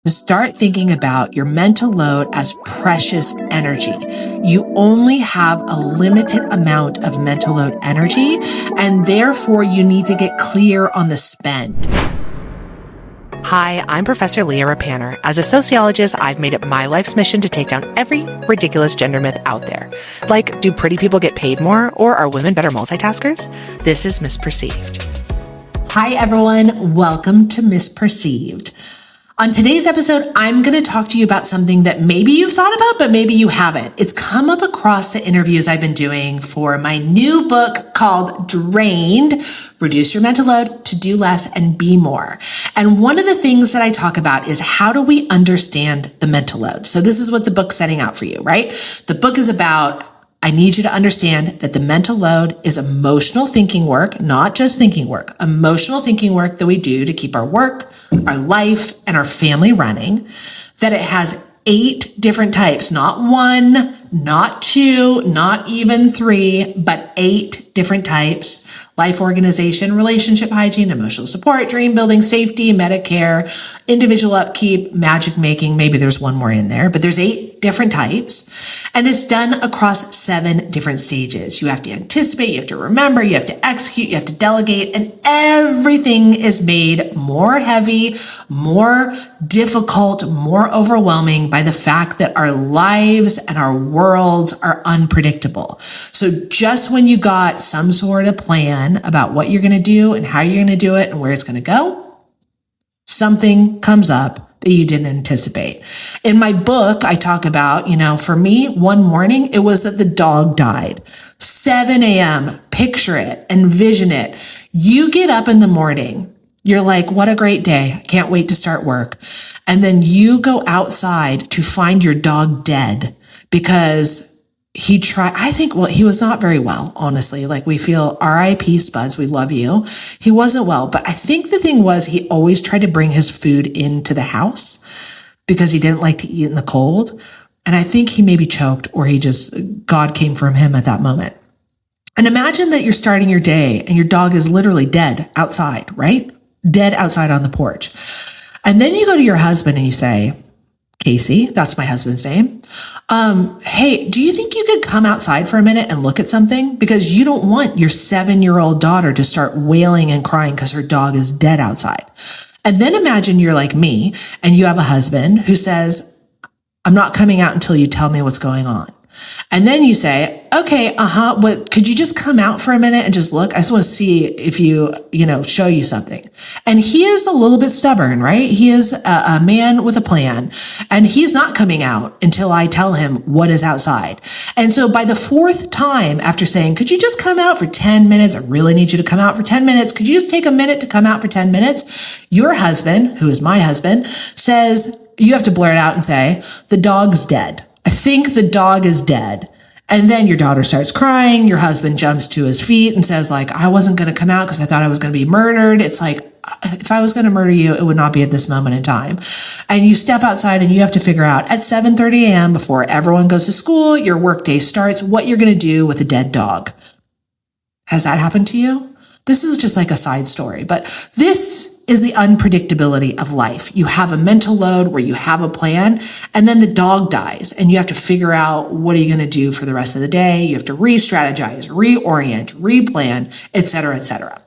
to start thinking about your mental load as precious energy. You only have a limited amount of mental load energy, and therefore you need to get clear on the spend. Hi, I'm Professor Leah Ruppanner. As a sociologist, I've made it my life's mission to take down every ridiculous gender myth out there. Like, do pretty people get paid more, or are women better multitaskers? This is MissPerceived. Hi, everyone. Welcome to MissPerceived. On today's episode, I'm going to talk to you about something that maybe you've thought about, but maybe you haven't. It's come up across the interviews I've been doing for my new book called Drained: Reduce Your Mental Load to Do Less and Be More. And one of the things that I talk about is how do we understand the mental load? So this is what the book's setting out for you, right? The book is about, I need you to understand that the mental load is emotional thinking work, not just thinking work, emotional thinking work that we do to keep our work, our life, and our family running, that it has 8 different types, not 1, not 2, not even 3, but 8 different types: life organization, relationship hygiene, emotional support, dream building, safety, Medicare, individual upkeep, magic making. Maybe there's one more in there, but there's 8 different types. And it's done across 7 different stages. You have to anticipate, you have to remember, you have to execute, you have to delegate, and everything is made more heavy, more difficult, more overwhelming by the fact that our lives and our worlds are unpredictable. So just when you got some sort of plan about what you're going to do and how you're going to do it and where it's going to go, something comes up that you didn't anticipate. In my book, I talk about, for me, one morning, it was that the dog died. 7 a.m., picture it, envision it. You get up in the morning, you're like, what a great day. I can't wait to start work. And then you go outside to find your dog dead because he tried, he was not very well, honestly. Like, we feel RIP Spuds, we love you. He wasn't well, but I think the thing was he always tried to bring his food into the house because he didn't like to eat in the cold. And I think he maybe choked, or God came from him at that moment. And imagine that you're starting your day and your dog is literally dead outside, right? Dead outside on the porch. And then you go to your husband and you say, Casey, that's my husband's name. Hey, do you think you could come outside for a minute and look at something? Because you don't want your 7-year-old daughter to start wailing and crying because her dog is dead outside. And then imagine you're like me and you have a husband who says, I'm not coming out until you tell me what's going on. And then you say, okay, but could you just come out for a minute and just look? I just want to see if show you something. And he is a little bit stubborn, right? He is a man with a plan, and he's not coming out until I tell him what is outside. And so by the 4th time after saying, could you just come out for 10 minutes? I really need you to come out for 10 minutes. Could you just take a minute to come out for 10 minutes? Your husband, who is my husband, says, you have to blurt out and say, the dog's dead. I think the dog is dead. And then your daughter starts crying. Your husband jumps to his feet and says, I wasn't going to come out because I thought I was going to be murdered. It's like, if I was going to murder you, it would not be at this moment in time. And you step outside and you have to figure out at 7:30 a.m. before everyone goes to school, your workday starts, what you're going to do with a dead dog. Has that happened to you? This is just like a side story, but this is the unpredictability of life. You have a mental load where you have a plan, and then the dog dies, and you have to figure out, what are you going to do for the rest of the day? You have to re-strategize, reorient, replan, et cetera, et cetera.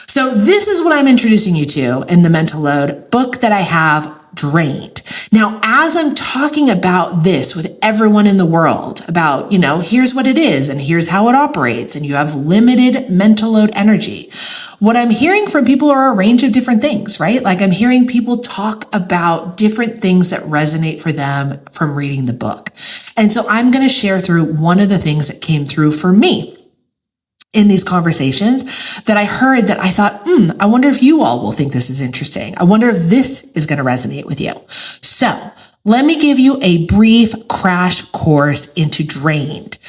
So this is what I'm introducing you to in the mental load book that I have, Drained. Now, as I'm talking about this with everyone in the world about, here's what it is and here's how it operates, and you have limited mental load energy, what I'm hearing from people are a range of different things, right? Like, I'm hearing people talk about different things that resonate for them from reading the book. And so I'm going to share through one of the things that came through for me in these conversations that I heard that I thought, I wonder if you all will think this is interesting. I wonder if this is going to resonate with you. So let me give you a brief crash course into Drained.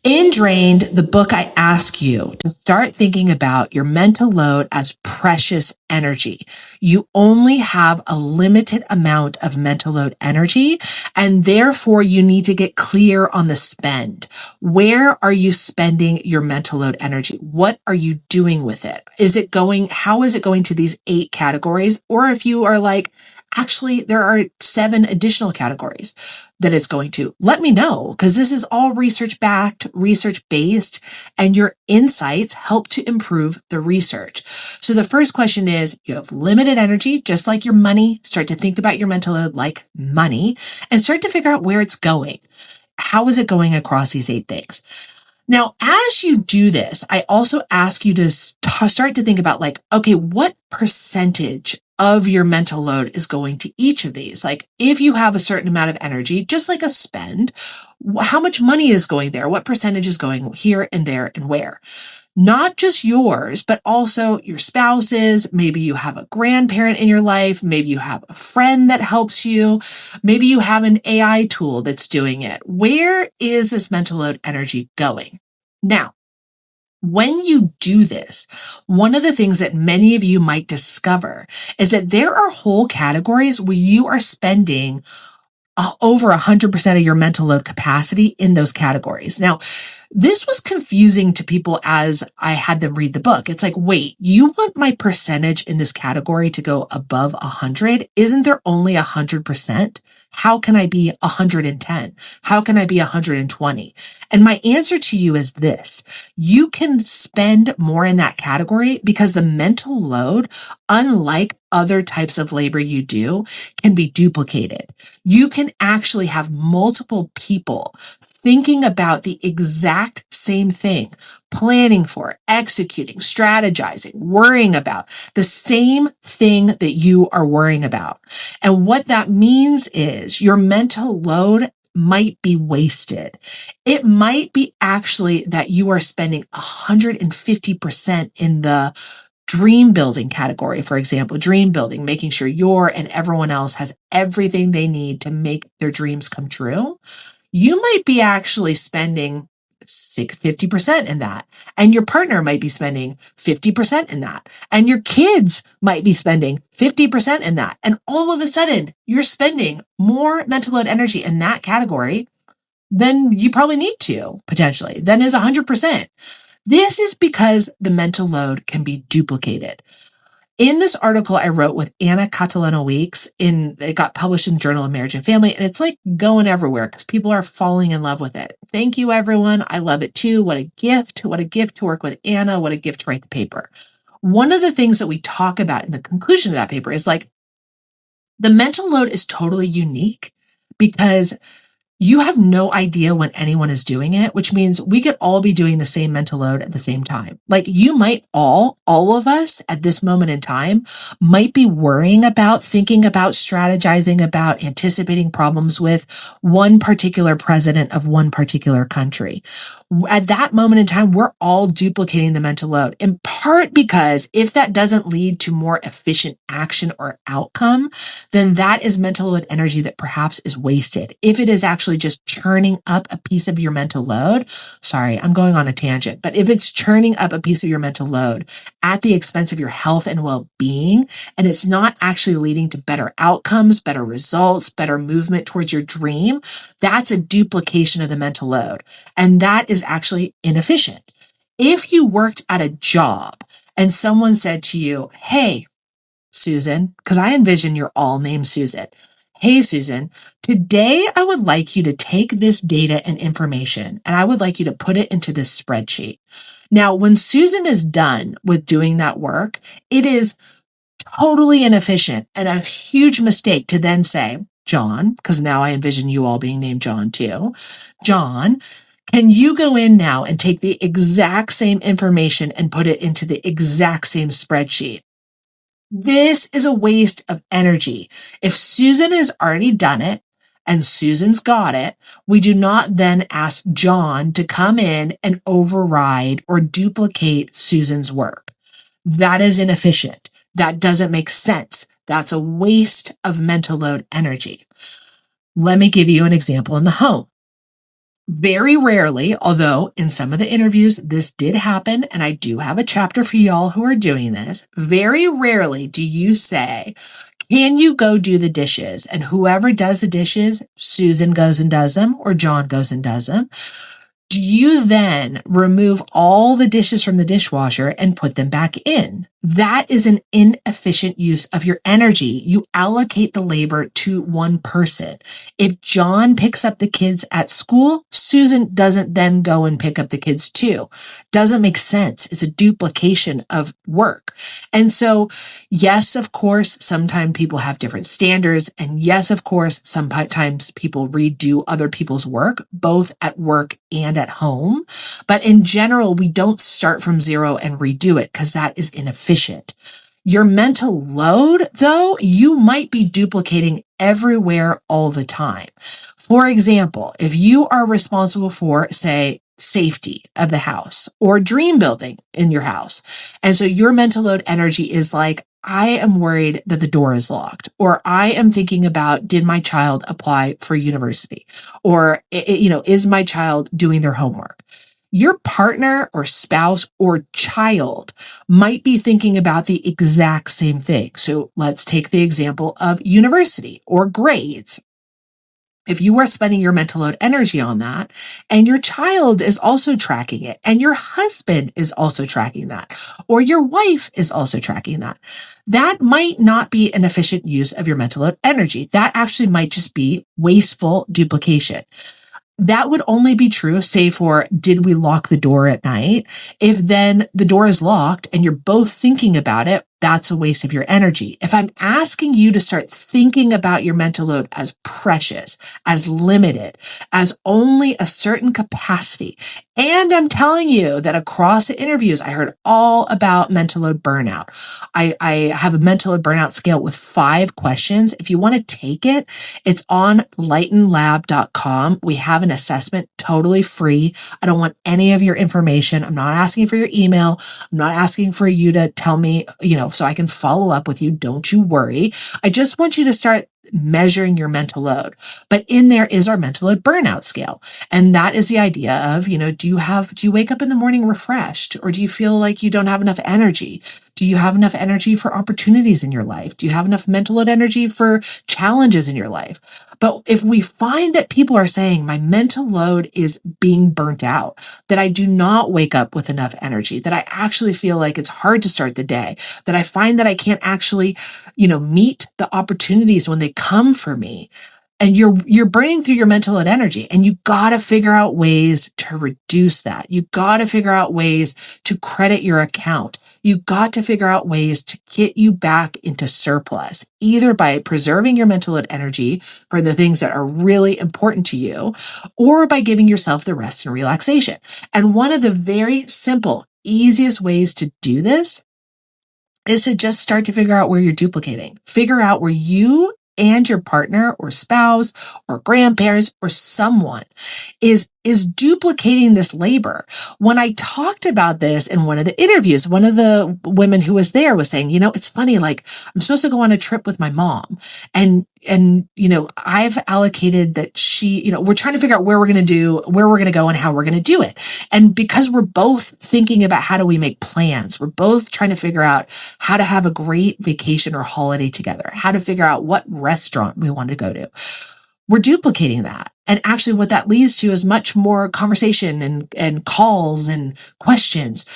In Drained, the book, I ask you to start thinking about your mental load as precious energy. You only have a limited amount of mental load energy, and therefore you need to get clear on the spend. Where are you spending your mental load energy? What are you doing with it? How is it going to these 8 categories? Or if you are like, Actually, there are 7 additional categories that it's going to. Let me know, because this is all research-backed, research-based, and your insights help to improve the research. So the first question is, you have limited energy, just like your money. Start to think about your mental load like money and start to figure out where it's going. How is it going across these 8 things? Now, as you do this, I also ask you to start to think about like, okay, what percentage of your mental load is going to each of these? Like if you have a certain amount of energy, just like a spend, how much money is going there? What percentage is going here and there and where? Not just yours, but also your spouse's. Maybe you have a grandparent in your life. Maybe you have a friend that helps you. Maybe you have an AI tool that's doing it. Where is this mental load energy going? Now, when you do this, one of the things that many of you might discover is that there are whole categories where you are spending over 100% of your mental load capacity in those categories. Now, this was confusing to people as I had them read the book. It's like, wait, you want my percentage in this category to go above 100? Isn't there only 100%? How can I be 110? How can I be 120? And my answer to you is this: you can spend more in that category because the mental load, unlike other types of labor you do, can be duplicated. You can actually have multiple people thinking about the exact same thing, planning for, executing, strategizing, worrying about the same thing that you are worrying about. And what that means is your mental load might be wasted. It might be actually that you are spending 150% in the dream building category, for example, dream building, making sure your and everyone else has everything they need to make their dreams come true. You might be actually spending 50% in that, and your partner might be spending 50% in that, and your kids might be spending 50% in that. And all of a sudden, you're spending more mental load energy in that category than you probably need to, potentially, than is 100%. This is because the mental load can be duplicated. In this article I wrote with Anna Catalano Weeks, it got published in the Journal of Marriage and Family, and it's like going everywhere because people are falling in love with it. Thank you, everyone. I love it too. What a gift. What a gift to work with Anna. What a gift to write the paper. One of the things that we talk about in the conclusion of that paper is like, the mental load is totally unique because you have no idea when anyone is doing it, which means we could all be doing the same mental load at the same time. Like you might all of us at this moment in time might be worrying about, thinking about, strategizing about, anticipating problems with one particular president of one particular country. At that moment in time, we're all duplicating the mental load, in part because if that doesn't lead to more efficient action or outcome, then that is mental load energy that perhaps is wasted. If it is actually just churning up a piece of your mental load, sorry, I'm going on a tangent, but if it's churning up a piece of your mental load at the expense of your health and well-being, and it's not actually leading to better outcomes, better results, better movement towards your dream, that's a duplication of the mental load. And that is actually inefficient. If you worked at a job and someone said to you, hey, Susan, because I envision you're all named Susan. Hey, Susan, today I would like you to take this data and information and I would like you to put it into this spreadsheet. Now, when Susan is done with doing that work, it is totally inefficient and a huge mistake to then say, John, because now I envision you all being named John too. John, can you go in now and take the exact same information and put it into the exact same spreadsheet? This is a waste of energy. If Susan has already done it and Susan's got it, we do not then ask John to come in and override or duplicate Susan's work. That is inefficient. That doesn't make sense. That's a waste of mental load energy. Let me give you an example in the home. Very rarely, although in some of the interviews this did happen, and I do have a chapter for y'all who are doing this, very rarely do you say, can you go do the dishes? And whoever does the dishes, Susan goes and does them, or John goes and does them. Do you then remove all the dishes from the dishwasher and put them back in? That is an inefficient use of your energy. You allocate the labor to one person. If John picks up the kids at school, Susan doesn't then go and pick up the kids too. Doesn't make sense. It's a duplication of work. And so, yes, of course, sometimes people have different standards. And yes, of course, sometimes people redo other people's work, both at work and at home. But in general, we don't start from zero and redo it because that is inefficient. Your mental load, though, you might be duplicating everywhere all the time. For example, if you are responsible for, say, safety of the house or dream building in your house, and so your mental load energy is like, I am worried that the door is locked, or I am thinking about, did my child apply for university? Or, is my child doing their homework? Your partner or spouse or child might be thinking about the exact same thing. So let's take the example of university or grades. If you are spending your mental load energy on that, and your child is also tracking it, and your husband is also tracking that, or your wife is also tracking that, that might not be an efficient use of your mental load energy. That actually might just be wasteful duplication. That would only be true, say for, did we lock the door at night? If then the door is locked and you're both thinking about it, that's a waste of your energy. If I'm asking you to start thinking about your mental load as precious, as limited, as only a certain capacity, and I'm telling you that across the interviews, I heard all about mental load burnout. I have a mental load burnout scale with 5 questions. If you want to take it, it's on LightenLab.com. We have an assessment totally free. I don't want any of your information. I'm not asking for your email. I'm not asking for you to tell me, so I can follow up with you. Don't you worry. I just want you to start measuring your mental load. But in there is our mental load burnout scale. And that is the idea of, do you wake up in the morning refreshed, or do you feel like you don't have enough energy? Do you have enough energy for opportunities in your life? Do you have enough mental load energy for challenges in your life? But if we find that people are saying my mental load is being burnt out, that I do not wake up with enough energy, that I actually feel like it's hard to start the day, that I find that I can't actually, meet the opportunities when they come for me, and you're burning through your mental load energy, and you got to figure out ways to reduce that. You got to figure out ways to credit your account. You got to figure out ways to get you back into surplus, either by preserving your mental load energy for the things that are really important to you, or by giving yourself the rest and relaxation. And one of the very simple, easiest ways to do this is to just start to figure out where you're duplicating. Figure out where you and your partner or spouse or grandparents or someone is duplicating this labor. When I talked about this in one of the interviews, one of the women who was there was saying, it's funny, like I'm supposed to go on a trip with my mom, and I've allocated that we're trying to figure out where we're going to go and how we're going to do it. And because we're both thinking about how do we make plans, we're both trying to figure out how to have a great vacation or holiday together, how to figure out what restaurant we want to go to. We're duplicating that. And actually what that leads to is much more conversation and calls and questions,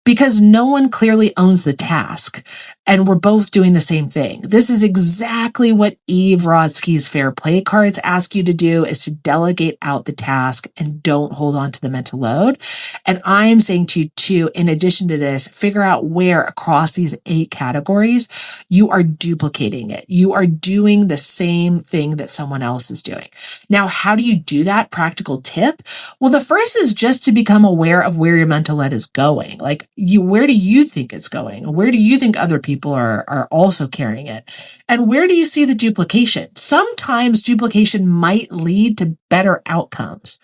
because no one clearly owns the task, and we're both doing the same thing. This is exactly what Eve Rodsky's Fair Play cards ask you to do, is to delegate out the task and don't hold on to the mental load. And I am saying to you too, in addition to this, figure out where across these 8 categories you are duplicating it. You are doing the same thing that someone else is doing. Now, how do you do that? Practical tip? Well, the first is just to become aware of where your mental load is going. Like, where do you think it's going? Where do you think other people are also carrying it? And where do you see the duplication? Sometimes duplication might lead to better outcomes,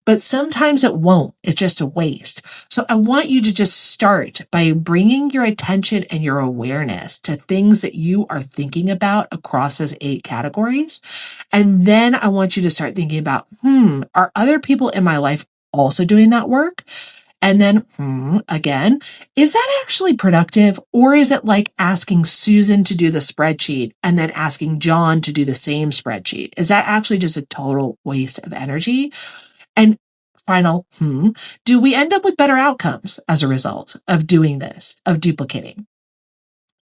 but sometimes it won't. It's just a waste. So I want you to just start by bringing your attention and your awareness to things that you are thinking about across those 8 categories. And then I want you to start thinking about, are other people in my life also doing that work? And then, again, is that actually productive? Or is it like asking Susan to do the spreadsheet and then asking John to do the same spreadsheet? Is that actually just a total waste of energy? And final, do we end up with better outcomes as a result of doing this, of duplicating?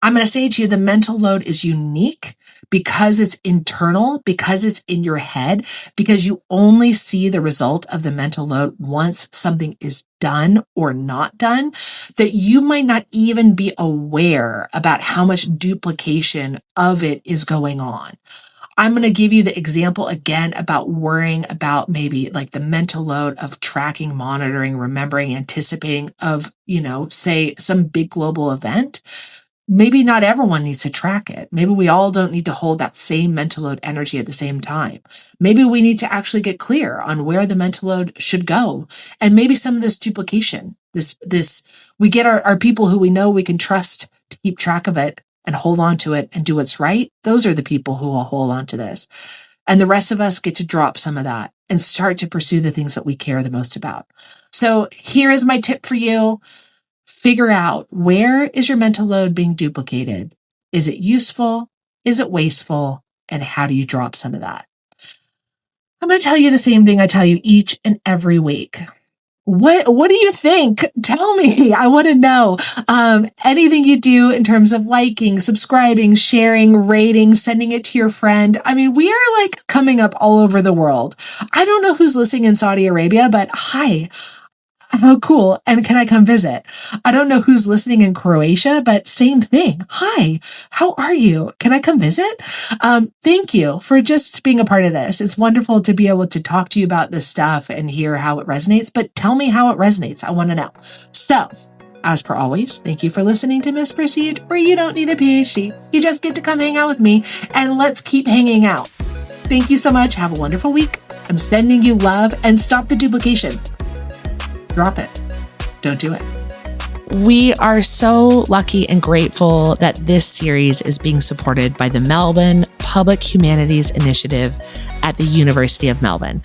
I'm going to say to you, the mental load is unique because it's internal, because it's in your head, because you only see the result of the mental load once something is done or not done, that you might not even be aware about how much duplication of it is going on. I'm going to give you the example again about worrying about maybe like the mental load of tracking, monitoring, remembering, anticipating of, say some big global event. Maybe not everyone needs to track it. Maybe we all don't need to hold that same mental load energy at the same time. Maybe we need to actually get clear on where the mental load should go. And maybe some of this duplication, we get our people who we know we can trust to keep track of it and hold on to it and do what's right. Those are the people who will hold on to this. And the rest of us get to drop some of that and start to pursue the things that we care the most about. So here is my tip for you. Figure out, where is your mental load being duplicated? Is it useful? Is it wasteful? And how do you drop some of that? I'm going to tell you the same thing I tell you each and every week. What do you think? Tell me. I want to know. Anything you do in terms of liking, subscribing, sharing, rating, sending it to your friend. I mean, we are like coming up all over the world. I don't know who's listening in Saudi Arabia, but hi. How cool. And can I come visit? I don't know who's listening in Croatia, but same thing. Hi, how are you? Can I come visit? Thank you for just being a part of this. It's wonderful to be able to talk to you about this stuff and hear how it resonates, but tell me how it resonates. I want to know. So, as per always, thank you for listening to MissPerceived, where you don't need a PhD. You just get to come hang out with me, and let's keep hanging out. Thank you so much. Have a wonderful week. I'm sending you love, and stop the duplication. Drop it. Don't do it. We are so lucky and grateful that this series is being supported by the Melbourne Public Humanities Initiative at the University of Melbourne.